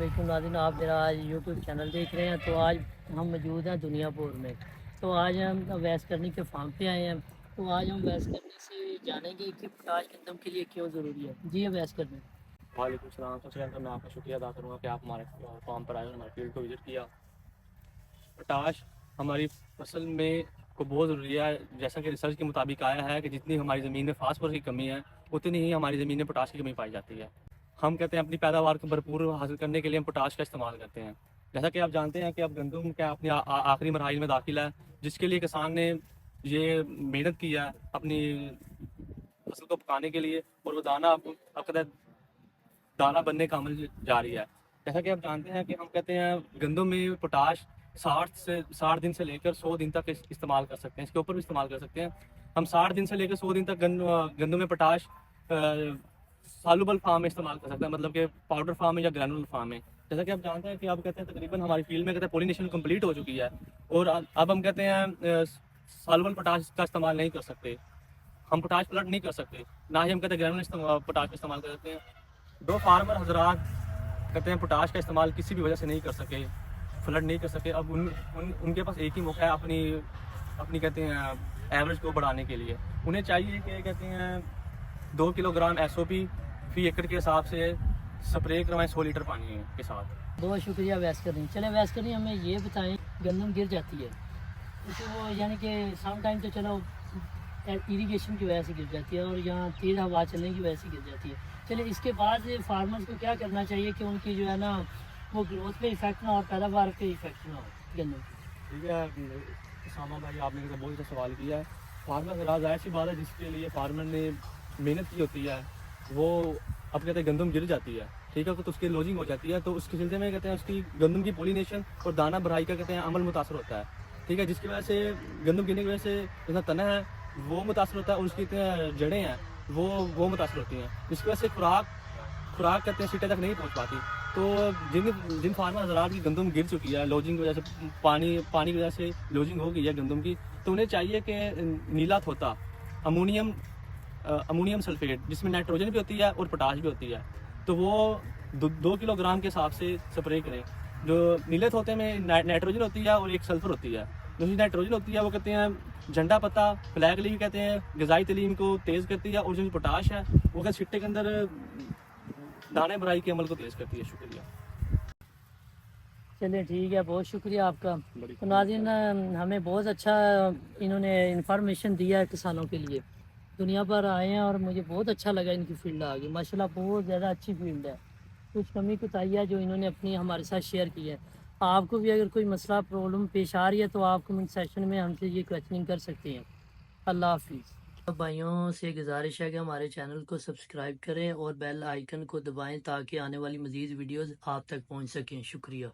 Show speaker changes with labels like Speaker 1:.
Speaker 1: علیکم ناظرین، آپ میرا آج یوٹیوب چینل دیکھ رہے ہیں۔ تو آج ہم موجود ہیں دنیا پور میں۔ تو آج ہم ویس کرنی کے فارم پہ آئے ہیں۔ تو آج ہم ویس کرنے سے جانیں گے کہ پوٹاش گندم کے لیے کیوں ضروری ہے۔ جی ویس کرنے۔
Speaker 2: وعلیکم السلام۔ سب سے پہلے تو میں آپ کا شکریہ ادا کروں گا کہ آپ ہمارے فارم پر آئے اور ہمارے فیلڈ کو وزٹ کیا۔ پوٹاش ہماری فصل میں کو بہت ضروری ہے۔ جیسا کہ ریسرچ کے مطابق آیا ہے کہ جتنی ہماری زمین میں فاسفورس کی کمی ہے اتنی ہی ہماری زمین میں پوٹاش کی کمی پائی جاتی ہے۔ ہم کہتے ہیں اپنی پیداوار کو بھرپور حاصل کرنے کے لیے ہم پوٹاش کا استعمال کرتے ہیں۔ جیسا کہ آپ جانتے ہیں کہ اب گندم کا اپنی آخری مراحل میں داخل ہے، جس کے لیے کسان نے یہ محنت کی ہے اپنی فصل کو پکانے کے لیے، اور وہ دانہ اب دانہ بننے کا عمل جاری ہے۔ جیسا کہ آپ جانتے ہیں کہ ہم کہتے ہیں گندم میں پوٹاش 60 دن سے لے کر 100 دن تک استعمال کر سکتے ہیں، اس کے اوپر بھی استعمال کر سکتے ہیں۔ ہم 60 دن سے لے کر 100 دن تک گندم میں پوٹاش سالوبل فارم میں استعمال کر سکتے ہیں، مطلب کہ پاؤڈر فارم میں یا گرینول فارم میں۔ جیسا کہ آپ جانتے ہیں کہ آپ کہتے ہیں تقریباً ہماری فیلڈ میں کہتے ہیں پولینیشن کمپلیٹ ہو چکی ہے، اور اب ہم کہتے ہیں سالوبل پوٹاش کا استعمال نہیں کر سکتے، ہم پوٹاش فلڈ نہیں کر سکتے، نہ ہی ہم کہتے ہیں گرینول پوٹاش کا استعمال کر سکتے ہیں۔ دو فارمر حضرات کہتے ہیں پوٹاش کا استعمال کسی بھی وجہ سے نہیں کر سکے، فلڈ نہیں کر سکے۔ اب ان کے پاس ایک ہی موقع ہے اپنی کہتے ہیں ایوریج کو بڑھانے کے لیے۔ انہیں چاہیے کہ کہتے ہیں 2 کلو گرام SOP فی ایکڑ کے حساب سے سپرے کروائیں 100 لیٹر پانی کے ساتھ۔
Speaker 1: بہت شکریہ ویس کرنے۔ چلے ویس کرنے ہمیں یہ بتائیں، گندم گر جاتی ہے تو وہ یعنی کہ سم ٹائم تو چلو ایریگیشن کی وجہ سے گر جاتی ہے، اور یہاں تیز ہوا چلنے کی وجہ سے گر جاتی ہے۔ چلے اس کے بعد فارمرز کو کیا کرنا چاہیے کہ ان کی جو ہے نا وہ گروتھ پہ ایفیکٹ نہ ہو، پیداوار پہ ایفیکٹ نہ ہو گندم کی؟
Speaker 2: ٹھیک ہے اسامہ بھائی، آپ نے بہت اچھا سوال کیا ہے۔ فارمر ذرا ظاہر سی بات ہے، جس کے لیے فارمر نے محنت کی ہوتی ہے وہ اب کہتے ہیں گندم گر جاتی ہے، ٹھیک ہے، تو اس کی لوزنگ ہو جاتی ہے، تو اس کے سلسلے میں کہتے ہیں اس کی گندم کی پولینیشن اور دانہ بھرائی کا کہتے ہیں عمل متاثر ہوتا ہے، ٹھیک ہے، جس کی وجہ سے گندم گرنے کی وجہ سے جتنا تنا ہے وہ متاثر ہوتا ہے، اور اس کی جڑیں ہیں وہ متاثر ہوتی ہیں، جس کی وجہ سے خوراک کہتے ہیں سیٹے تک نہیں پہنچ پاتی۔ تو جن فارمر حضرات کی گندم گر چکی ہے لوجنگ کی وجہ سے، پانی کی وجہ سے لوجنگ ہو گئی ہے گندم کی، تو انہیں چاہیے کہ نیلا تھوتا امونیم سلفیٹ، جس میں نائٹروجن بھی ہوتی ہے اور پوٹاش بھی ہوتی ہے، تو وہ 2 کلو گرام کے حساب سے سپرے کریں۔ جو نیلے تھوتے میں نائٹروجن ہوتی ہے اور ایک سلفر ہوتی ہے۔ جو نائٹروجن ہوتی ہے وہ کہتے ہیں جھنڈا پتا فلیگ لیف کہتے ہیں، غذائی تعلیم کو تیز کرتی ہے، اور جو پوٹاش ہے وہ کہ چھٹے کے اندر دانے بھرائی کے عمل کو تیز کرتی ہے۔ شکریہ۔
Speaker 1: چلیے ٹھیک ہے، بہت شکریہ آپ کا۔ تو ناظرین، ہمیں بہت اچھا انہوں نے انفارمیشن دیا ہے کسانوں کے لیے۔ دنیا پر آئے ہیں اور مجھے بہت اچھا لگا ان کی فیلڈ آگے، ماشاءاللہ بہت زیادہ اچھی فیلڈ ہے۔ کچھ کمی کوتاہی ہے جو انہوں نے اپنی ہمارے ساتھ شیئر کی ہے۔ آپ کو بھی اگر کوئی مسئلہ پرابلم پیش آ رہی ہے تو آپ کمنٹ سیکشن میں ہم سے یہ کویسچننگ کر سکتے ہیں۔ اللہ حافظ۔ بھائیوں سے گزارش ہے کہ ہمارے چینل کو سبسکرائب کریں اور بیل آئیکن کو دبائیں تاکہ آنے والی مزید ویڈیوز آپ تک پہنچ سکیں۔ شکریہ۔